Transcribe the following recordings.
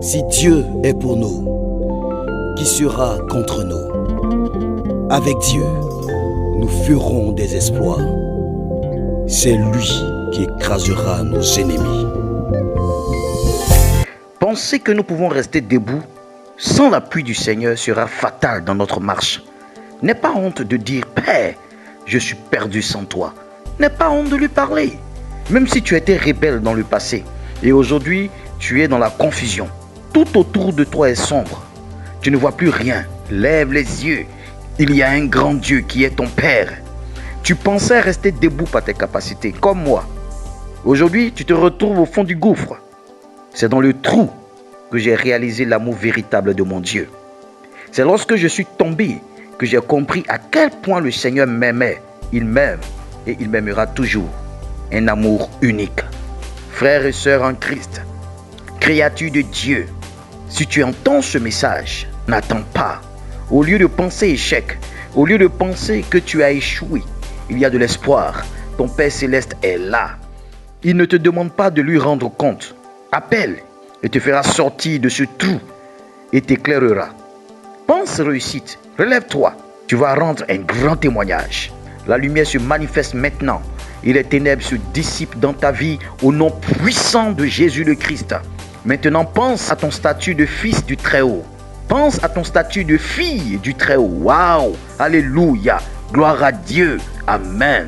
Si Dieu est pour nous, qui sera contre nous? Avec Dieu, nous ferons des exploits. C'est lui qui écrasera nos ennemis. Penser que nous pouvons rester debout sans l'appui du Seigneur sera fatal dans notre marche. N'aie pas honte de dire « Père, je suis perdu sans toi ». N'aie pas honte de lui parler. Même si tu étais rebelle dans le passé et aujourd'hui tu es dans la confusion. Tout autour de toi est sombre. Tu ne vois plus rien. Lève les yeux. Il y a un grand Dieu qui est ton Père. Tu pensais rester debout par tes capacités, comme moi. Aujourd'hui, tu te retrouves au fond du gouffre. C'est dans le trou que j'ai réalisé l'amour véritable de mon Dieu. C'est lorsque je suis tombé que j'ai compris à quel point le Seigneur m'aimait. Il m'aime et il m'aimera toujours. Un amour unique. Frères et sœurs en Christ, créatures de Dieu, si tu entends ce message, n'attends pas. Au lieu de penser échec, au lieu de penser que tu as échoué, il y a de l'espoir. Ton Père Céleste est là. Il ne te demande pas de lui rendre compte. Appelle et te fera sortir de ce trou et t'éclairera. Pense réussite, relève-toi. Tu vas rendre un grand témoignage. La lumière se manifeste maintenant et les ténèbres se dissipent dans ta vie au nom puissant de Jésus le Christ. Maintenant, pense à ton statut de fils du Très-Haut. Pense à ton statut de fille du Très-Haut. Waouh! Alléluia! Gloire à Dieu! Amen!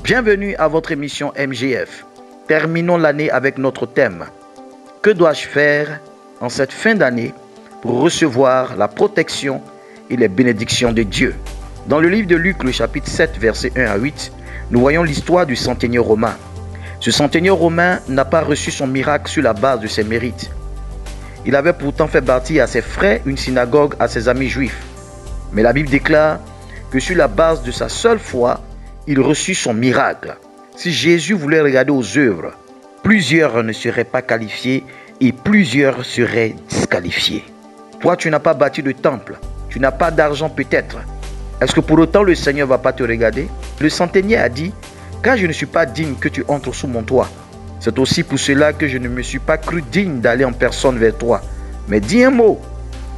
Bienvenue à votre émission MGF. Terminons l'année avec notre thème. Que dois-je faire en cette fin d'année pour recevoir la protection et les bénédictions de Dieu? Dans le livre de Luc, le chapitre 7, versets 1 à 8, nous voyons l'histoire du centenier romain. Ce centenier romain n'a pas reçu son miracle sur la base de ses mérites. Il avait pourtant fait bâtir à ses frais une synagogue à ses amis juifs. Mais la Bible déclare que sur la base de sa seule foi, il reçut son miracle. Si Jésus voulait regarder aux œuvres, plusieurs ne seraient pas qualifiés et plusieurs seraient disqualifiés. Toi, tu n'as pas bâti de temple, tu n'as pas d'argent peut-être. Est-ce que pour autant le Seigneur ne va pas te regarder? Le centenier a dit, car je ne suis pas digne que tu entres sous mon toit. C'est aussi pour cela que je ne me suis pas cru digne d'aller en personne vers toi. Mais dis un mot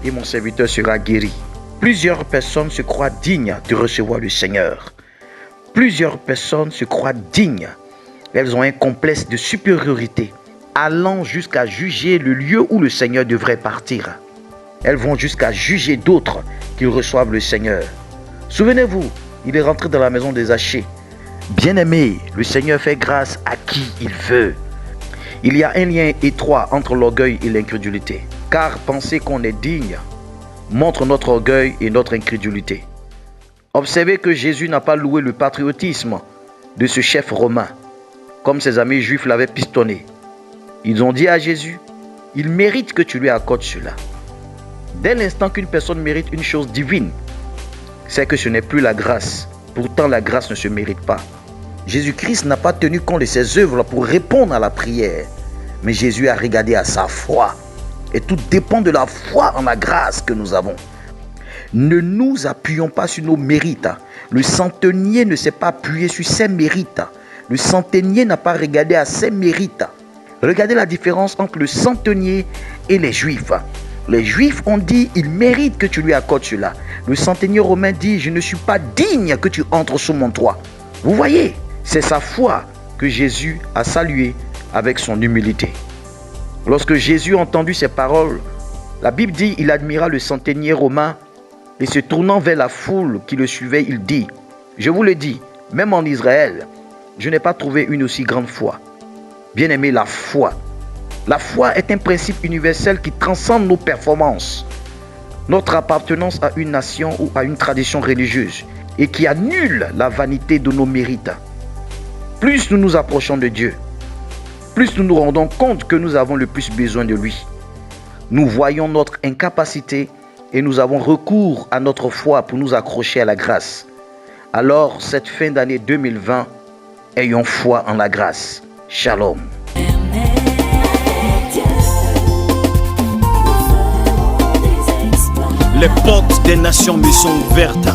et mon serviteur sera guéri. Plusieurs personnes se croient dignes de recevoir le Seigneur. Plusieurs personnes se croient dignes. Elles ont un complexe de supériorité, allant jusqu'à juger le lieu où le Seigneur devrait partir. Elles vont jusqu'à juger d'autres qu'ils reçoivent le Seigneur. Souvenez-vous, il est rentré dans la maison des Zachée. Bien-aimé, le Seigneur fait grâce à qui il veut. Il y a un lien étroit entre l'orgueil et l'incrédulité. Car penser qu'on est digne montre notre orgueil et notre incrédulité. Observez que Jésus n'a pas loué le patriotisme de ce chef romain, comme ses amis juifs l'avaient pistonné. Ils ont dit à Jésus, il mérite que tu lui accordes cela. Dès l'instant qu'une personne mérite une chose divine, c'est que ce n'est plus la grâce. Pourtant, la grâce ne se mérite pas. Jésus-Christ n'a pas tenu compte de ses œuvres pour répondre à la prière. Mais Jésus a regardé à sa foi. Et tout dépend de la foi en la grâce que nous avons. Ne nous appuyons pas sur nos mérites. Le centenier ne s'est pas appuyé sur ses mérites. Le centenier n'a pas regardé à ses mérites. Regardez la différence entre le centenier et les Juifs. Les Juifs ont dit, il mérite que tu lui accordes cela. Le centenier romain dit, je ne suis pas digne que tu entres sous mon toit. Vous voyez, c'est sa foi que Jésus a saluée avec son humilité. Lorsque Jésus a entendu ces paroles, la Bible dit, il admira le centenier romain et se tournant vers la foule qui le suivait, il dit, je vous le dis, même en Israël, je n'ai pas trouvé une aussi grande foi. Bien-aimé, la foi. La foi est un principe universel qui transcende nos performances, notre appartenance à une nation ou à une tradition religieuse et qui annule la vanité de nos mérites. Plus nous nous approchons de Dieu, plus nous nous rendons compte que nous avons le plus besoin de lui. Nous voyons notre incapacité et nous avons recours à notre foi pour nous accrocher à la grâce. Alors, cette fin d'année 2020, ayons foi en la grâce. Shalom. Les portes des nations me sont ouvertes.